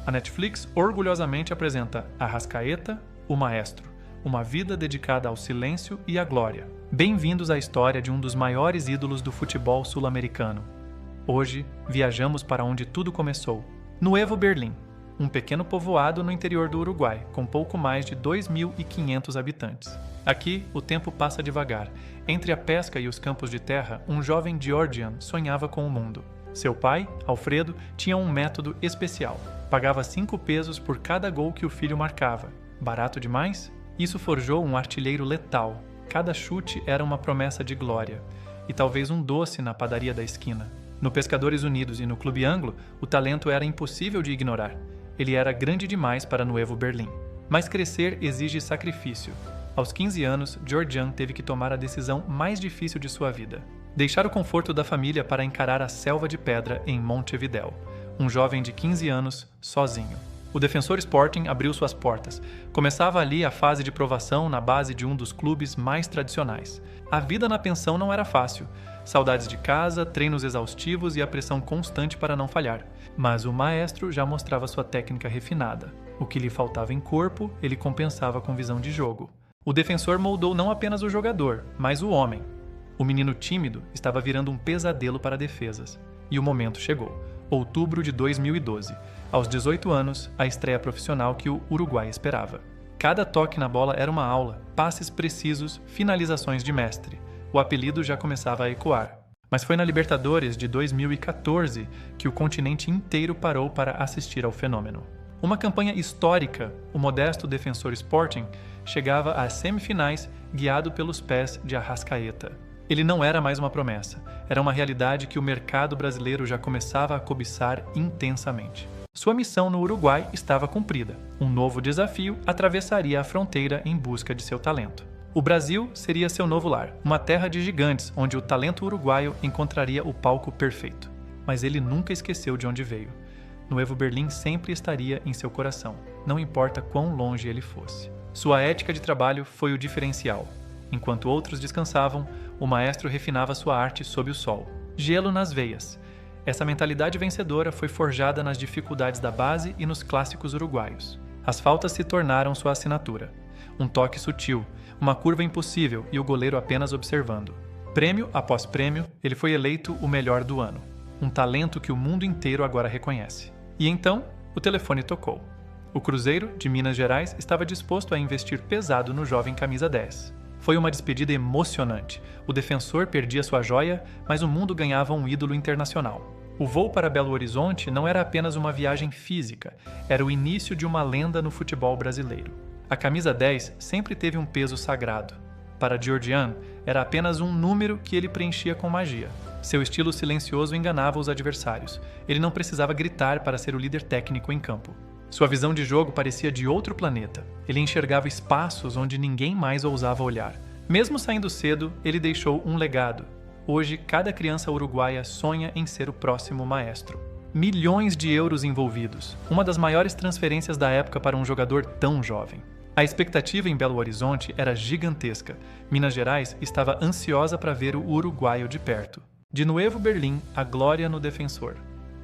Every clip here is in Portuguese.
a Netflix orgulhosamente apresenta Arrascaeta, o Maestro, uma vida dedicada ao silêncio e à glória. Bem-vindos à história de um dos maiores ídolos do futebol sul-americano. Hoje, viajamos para onde tudo começou, Nuevo Berlim, um pequeno povoado no interior do Uruguai, com pouco mais de 2.500 habitantes. Aqui, o tempo passa devagar. Entre a pesca e os campos de terra, um jovem Georgian sonhava com o mundo. Seu pai, Alfredo, tinha um método especial. Pagava 5 pesos por cada gol que o filho marcava. Barato demais? Isso forjou um artilheiro letal. Cada chute era uma promessa de glória. E talvez um doce na padaria da esquina. No Pescadores Unidos e no Clube Anglo, o talento era impossível de ignorar. Ele era grande demais para Nuevo Berlim. Mas crescer exige sacrifício. Aos 15 anos, Georgian teve que tomar a decisão mais difícil de sua vida. Deixar o conforto da família para encarar a selva de pedra em Montevidéu. Um jovem de 15 anos, sozinho. O Defensor Sporting abriu suas portas. Começava ali a fase de provação na base de um dos clubes mais tradicionais. A vida na pensão não era fácil. Saudades de casa, treinos exaustivos e a pressão constante para não falhar. Mas o maestro já mostrava sua técnica refinada. O que lhe faltava em corpo, ele compensava com visão de jogo. O defensor moldou não apenas o jogador, mas o homem. O menino tímido estava virando um pesadelo para defesas. E o momento chegou. Outubro de 2012. Aos 18 anos, a estreia profissional que o Uruguai esperava. Cada toque na bola era uma aula, passes precisos, finalizações de mestre. O apelido já começava a ecoar. Mas foi na Libertadores de 2014 que o continente inteiro parou para assistir ao fenômeno. Uma campanha histórica, o modesto Defensor Sporting chegava às semifinais guiado pelos pés de Arrascaeta. Ele não era mais uma promessa, era uma realidade que o mercado brasileiro já começava a cobiçar intensamente. Sua missão no Uruguai estava cumprida. Um novo desafio atravessaria a fronteira em busca de seu talento. O Brasil seria seu novo lar, uma terra de gigantes onde o talento uruguaio encontraria o palco perfeito. Mas ele nunca esqueceu de onde veio. Nuevo Berlim sempre estaria em seu coração, não importa quão longe ele fosse. Sua ética de trabalho foi o diferencial. Enquanto outros descansavam, o maestro refinava sua arte sob o sol. Gelo nas veias. Essa mentalidade vencedora foi forjada nas dificuldades da base e nos clássicos uruguaios. As faltas se tornaram sua assinatura. Um toque sutil, uma curva impossível e o goleiro apenas observando. Prêmio após prêmio, ele foi eleito o melhor do ano. Um talento que o mundo inteiro agora reconhece. E então, o telefone tocou. O Cruzeiro, de Minas Gerais, estava disposto a investir pesado no jovem camisa 10. Foi uma despedida emocionante. O defensor perdia sua joia, mas o mundo ganhava um ídolo internacional. O voo para Belo Horizonte não era apenas uma viagem física, era o início de uma lenda no futebol brasileiro. A camisa 10 sempre teve um peso sagrado. Para Georgian, era apenas um número que ele preenchia com magia. Seu estilo silencioso enganava os adversários. Ele não precisava gritar para ser o líder técnico em campo. Sua visão de jogo parecia de outro planeta. Ele enxergava espaços onde ninguém mais ousava olhar. Mesmo saindo cedo, ele deixou um legado. Hoje, cada criança uruguaia sonha em ser o próximo maestro. Milhões de euros envolvidos. Uma das maiores transferências da época para um jogador tão jovem. A expectativa em Belo Horizonte era gigantesca. Minas Gerais estava ansiosa para ver o uruguaio de perto. De Nuevo Berlim, a glória no Defensor.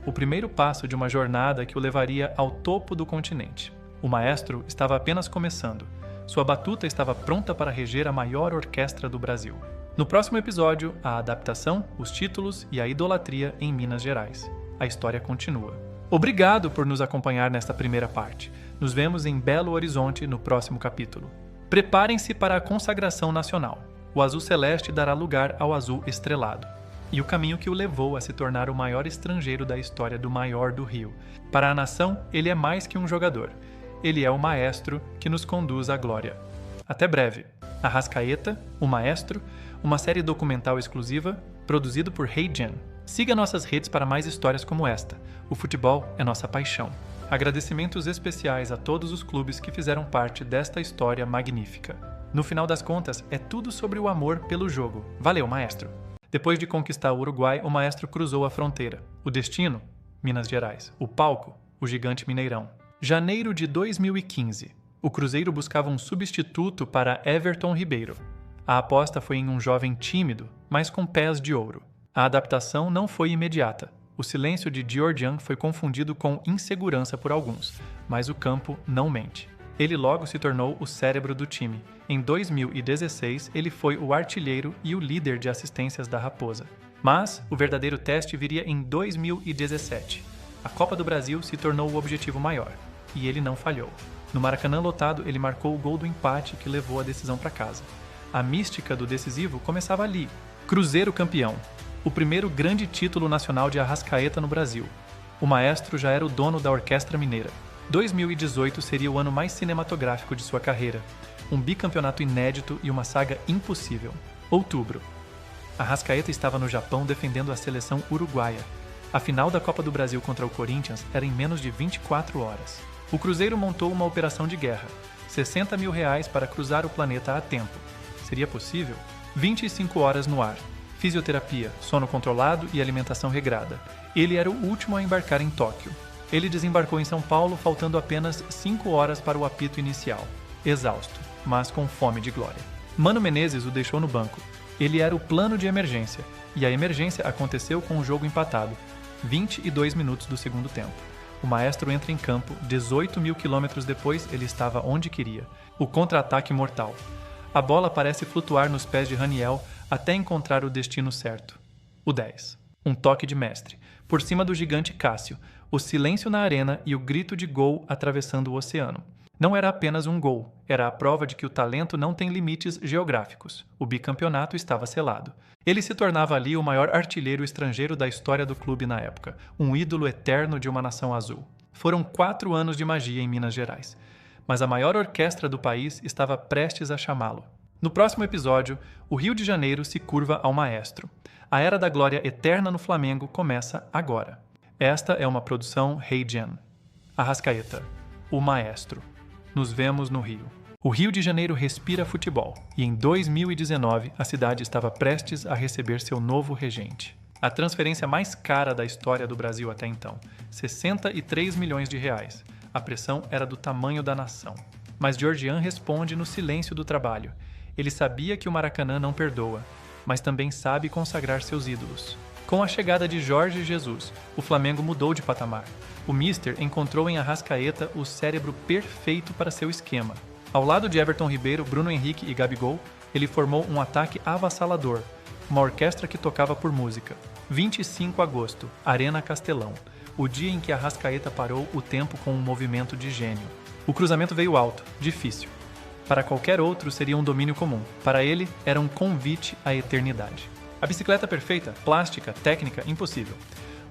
O primeiro passo de uma jornada que o levaria ao topo do continente. O maestro estava apenas começando. Sua batuta estava pronta para reger a maior orquestra do Brasil. No próximo episódio, a adaptação, os títulos e a idolatria em Minas Gerais. A história continua. Obrigado por nos acompanhar nesta primeira parte. Nos vemos em Belo Horizonte no próximo capítulo. Preparem-se para a consagração nacional. O azul celeste dará lugar ao azul estrelado. E o caminho que o levou a se tornar o maior estrangeiro da história do maior do Rio. Para a nação, ele é mais que um jogador. Ele é o maestro que nos conduz à glória. Até breve. Arrascaeta, o Maestro, uma série documental exclusiva, produzido por HeyGen. Siga nossas redes para mais histórias como esta. O futebol é nossa paixão. Agradecimentos especiais a todos os clubes que fizeram parte desta história magnífica. No final das contas, é tudo sobre o amor pelo jogo. Valeu, Maestro! Depois de conquistar o Uruguai, o maestro cruzou a fronteira. O destino? Minas Gerais. O palco? O gigante Mineirão. Janeiro de 2015. O Cruzeiro buscava um substituto para Everton Ribeiro. A aposta foi em um jovem tímido, mas com pés de ouro. A adaptação não foi imediata. O silêncio de Georgian foi confundido com insegurança por alguns, mas o campo não mente. Ele logo se tornou o cérebro do time. Em 2016, ele foi o artilheiro e o líder de assistências da Raposa. Mas o verdadeiro teste viria em 2017. A Copa do Brasil se tornou o objetivo maior, e ele não falhou. No Maracanã lotado, ele marcou o gol do empate que levou a decisão para casa. A mística do decisivo começava ali. Cruzeiro campeão. O primeiro grande título nacional de Arrascaeta no Brasil. O maestro já era o dono da Orquestra Mineira. 2018 seria o ano mais cinematográfico de sua carreira. Um bicampeonato inédito e uma saga impossível. Outubro. Arrascaeta estava no Japão defendendo a seleção uruguaia. A final da Copa do Brasil contra o Corinthians era em menos de 24 horas. O Cruzeiro montou uma operação de guerra. R$60 mil para cruzar o planeta a tempo. Seria possível? 25 horas no ar. Fisioterapia, sono controlado e alimentação regrada. Ele era o último a embarcar em Tóquio. Ele desembarcou em São Paulo faltando apenas 5 horas para o apito inicial. Exausto, mas com fome de glória. Mano Menezes o deixou no banco. Ele era o plano de emergência, e a emergência aconteceu com o jogo empatado, 22 minutos do segundo tempo. O maestro entra em campo, 18 mil quilômetros depois ele estava onde queria. O contra-ataque mortal. A bola parece flutuar nos pés de Raniel até encontrar o destino certo. O 10. Um toque de mestre. Por cima do gigante Cássio, o silêncio na arena e o grito de gol atravessando o oceano. Não era apenas um gol, era a prova de que o talento não tem limites geográficos. O bicampeonato estava selado. Ele se tornava ali o maior artilheiro estrangeiro da história do clube na época, um ídolo eterno de uma nação azul. Foram 4 anos de magia em Minas Gerais, mas a maior orquestra do país estava prestes a chamá-lo. No próximo episódio, o Rio de Janeiro se curva ao maestro. A Era da Glória Eterna no Flamengo começa agora. Esta é uma produção Heijan. Arrascaeta, o maestro. Nos vemos no Rio. O Rio de Janeiro respira futebol, e em 2019 a cidade estava prestes a receber seu novo regente. A transferência mais cara da história do Brasil até então, R$63 milhões. A pressão era do tamanho da nação. Mas Georgian responde no silêncio do trabalho. Ele sabia que o Maracanã não perdoa, mas também sabe consagrar seus ídolos. Com a chegada de Jorge Jesus, o Flamengo mudou de patamar. O Mister encontrou em Arrascaeta o cérebro perfeito para seu esquema. Ao lado de Everton Ribeiro, Bruno Henrique e Gabigol, ele formou um ataque avassalador, uma orquestra que tocava por música. 25 de agosto, Arena Castelão, o dia em que Arrascaeta parou o tempo com um movimento de gênio. O cruzamento veio alto, difícil. Para qualquer outro seria um domínio comum. Para ele, era um convite à eternidade. A bicicleta perfeita, plástica, técnica, impossível.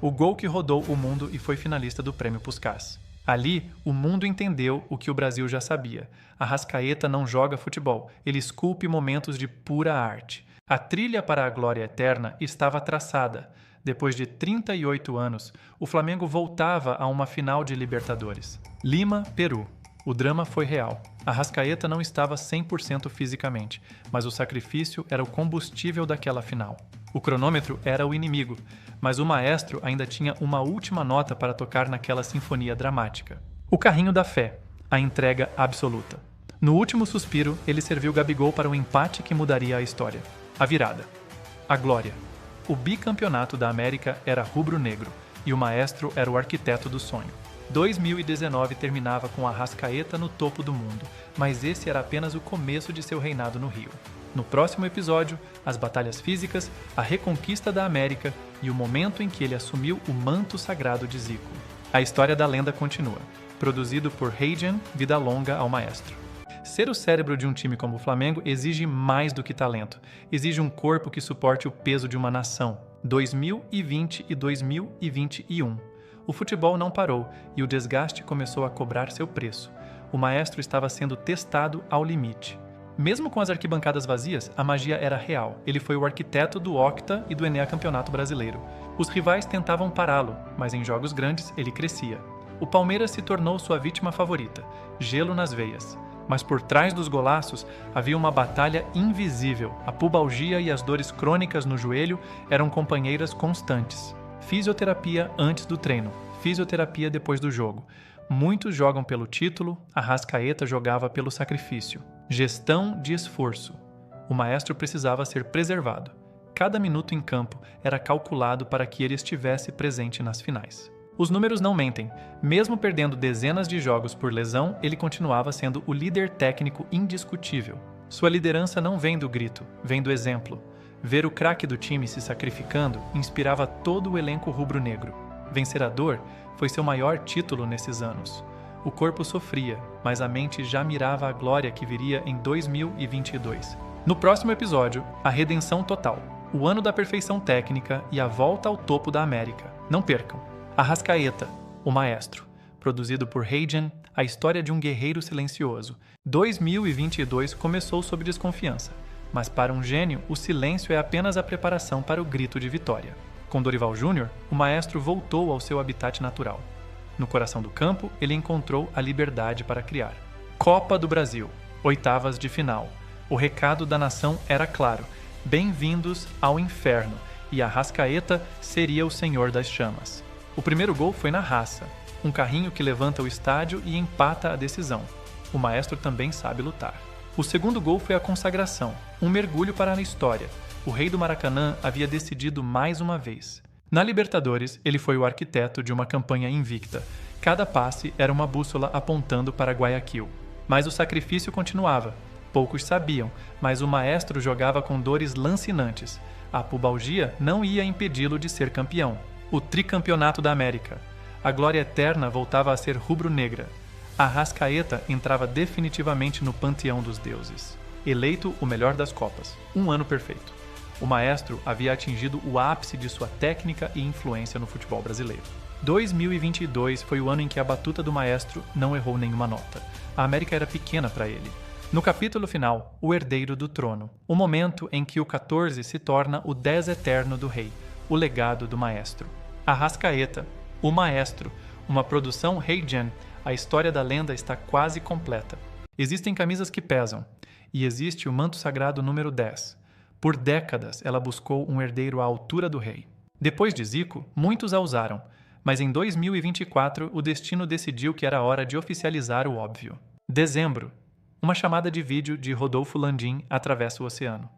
O gol que rodou o mundo e foi finalista do Prêmio Puskás. Ali, o mundo entendeu o que o Brasil já sabia. Arrascaeta não joga futebol, ele esculpe momentos de pura arte. A trilha para a glória eterna estava traçada. Depois de 38 anos, o Flamengo voltava a uma final de Libertadores. Lima, Peru. O drama foi real. Arrascaeta não estava 100% fisicamente, mas o sacrifício era o combustível daquela final. O cronômetro era o inimigo, mas o maestro ainda tinha uma última nota para tocar naquela sinfonia dramática. O carrinho da fé, a entrega absoluta. No último suspiro, ele serviu Gabigol para um empate que mudaria a história. A virada. A glória. O bicampeonato da América era rubro-negro, e o maestro era o arquiteto do sonho. 2019 terminava com Arrascaeta no topo do mundo, mas esse era apenas o começo de seu reinado no Rio. No próximo episódio, as batalhas físicas, a reconquista da América e o momento em que ele assumiu o manto sagrado de Zico. A história da lenda continua. Produzido por Heijan, vida longa ao maestro. Ser o cérebro de um time como o Flamengo exige mais do que talento. Exige um corpo que suporte o peso de uma nação. 2020 e 2021. O futebol não parou e o desgaste começou a cobrar seu preço. O maestro estava sendo testado ao limite. Mesmo com as arquibancadas vazias, a magia era real. Ele foi o arquiteto do Octa e do Enea Campeonato Brasileiro. Os rivais tentavam pará-lo, mas em jogos grandes ele crescia. O Palmeiras se tornou sua vítima favorita, gelo nas veias. Mas por trás dos golaços havia uma batalha invisível. A pubalgia e as dores crônicas no joelho eram companheiras constantes. Fisioterapia antes do treino, fisioterapia depois do jogo. Muitos jogam pelo título, Arrascaeta jogava pelo sacrifício. Gestão de esforço. O maestro precisava ser preservado. Cada minuto em campo era calculado para que ele estivesse presente nas finais. Os números não mentem. Mesmo perdendo dezenas de jogos por lesão, ele continuava sendo o líder técnico indiscutível. Sua liderança não vem do grito, vem do exemplo. Ver o craque do time se sacrificando inspirava todo o elenco rubro-negro. Vencer a dor foi seu maior título nesses anos. O corpo sofria, mas a mente já mirava a glória que viria em 2022. No próximo episódio, a redenção total, o ano da perfeição técnica e a volta ao topo da América. Não percam! Arrascaeta, o Maestro, produzido por Heijan, a história de um guerreiro silencioso. 2022 começou sob desconfiança, mas para um gênio, o silêncio é apenas a preparação para o grito de vitória. Com Dorival Júnior, o Maestro voltou ao seu habitat natural. No coração do campo, ele encontrou a liberdade para criar. Copa do Brasil, oitavas de final. O recado da nação era claro: bem-vindos ao inferno, e Arrascaeta seria o senhor das chamas. O primeiro gol foi na raça, um carrinho que levanta o estádio e empata a decisão. O Maestro também sabe lutar. O segundo gol foi a consagração, um mergulho para a história. O rei do Maracanã havia decidido mais uma vez. Na Libertadores, ele foi o arquiteto de uma campanha invicta. Cada passe era uma bússola apontando para Guayaquil. Mas o sacrifício continuava. Poucos sabiam, mas o Maestro jogava com dores lancinantes. A pubalgia não ia impedi-lo de ser campeão. O tricampeonato da América. A glória eterna voltava a ser rubro-negra. Arrascaeta entrava definitivamente no panteão dos deuses. Eleito o melhor das Copas. Um ano perfeito. O Maestro havia atingido o ápice de sua técnica e influência no futebol brasileiro. 2022 foi o ano em que a batuta do Maestro não errou nenhuma nota. A América era pequena para ele. No capítulo final, o herdeiro do trono. O momento em que o 14 se torna o 10 eterno do rei. O legado do Maestro. Arrascaeta, o Maestro, uma produção Heijan, a história da lenda está quase completa. Existem camisas que pesam, e existe o manto sagrado número 10. Por décadas, ela buscou um herdeiro à altura do rei. Depois de Zico, muitos a usaram, mas em 2024 o destino decidiu que era hora de oficializar o óbvio. Dezembro. Uma chamada de vídeo de Rodolfo Landim atravessa o oceano.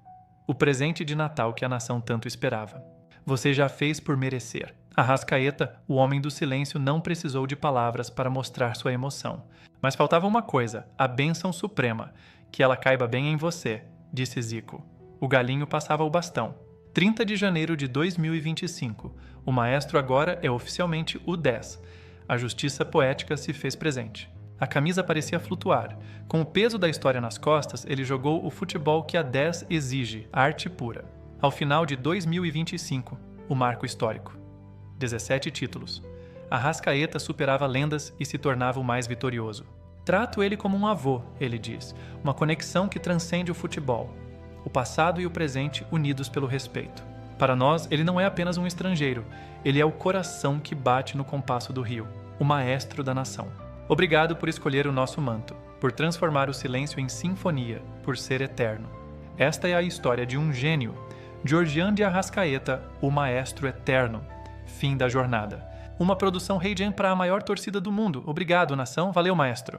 O presente de Natal que a nação tanto esperava. Você já fez por merecer. Arrascaeta, o homem do silêncio, não precisou de palavras para mostrar sua emoção. Mas faltava uma coisa, a bênção suprema. Que ela caiba bem em você, disse Zico. O galinho passava o bastão. 30 de janeiro de 2025. O Maestro agora é oficialmente o 10. A justiça poética se fez presente. A camisa parecia flutuar. Com o peso da história nas costas, ele jogou o futebol que a 10 exige, arte pura. Ao final de 2025, o marco histórico. 17 títulos. Arrascaeta superava lendas e se tornava o mais vitorioso. Trato ele como um avô, ele diz, uma conexão que transcende o futebol. O passado e o presente unidos pelo respeito. Para nós, ele não é apenas um estrangeiro, ele é o coração que bate no compasso do rio, o maestro da nação. Obrigado por escolher o nosso manto, por transformar o silêncio em sinfonia, por ser eterno. Esta é a história de um gênio, Georgian de Arrascaeta, o Maestro Eterno. Fim da jornada. Uma produção Heijan para a maior torcida do mundo. Obrigado, nação. Valeu, Maestro.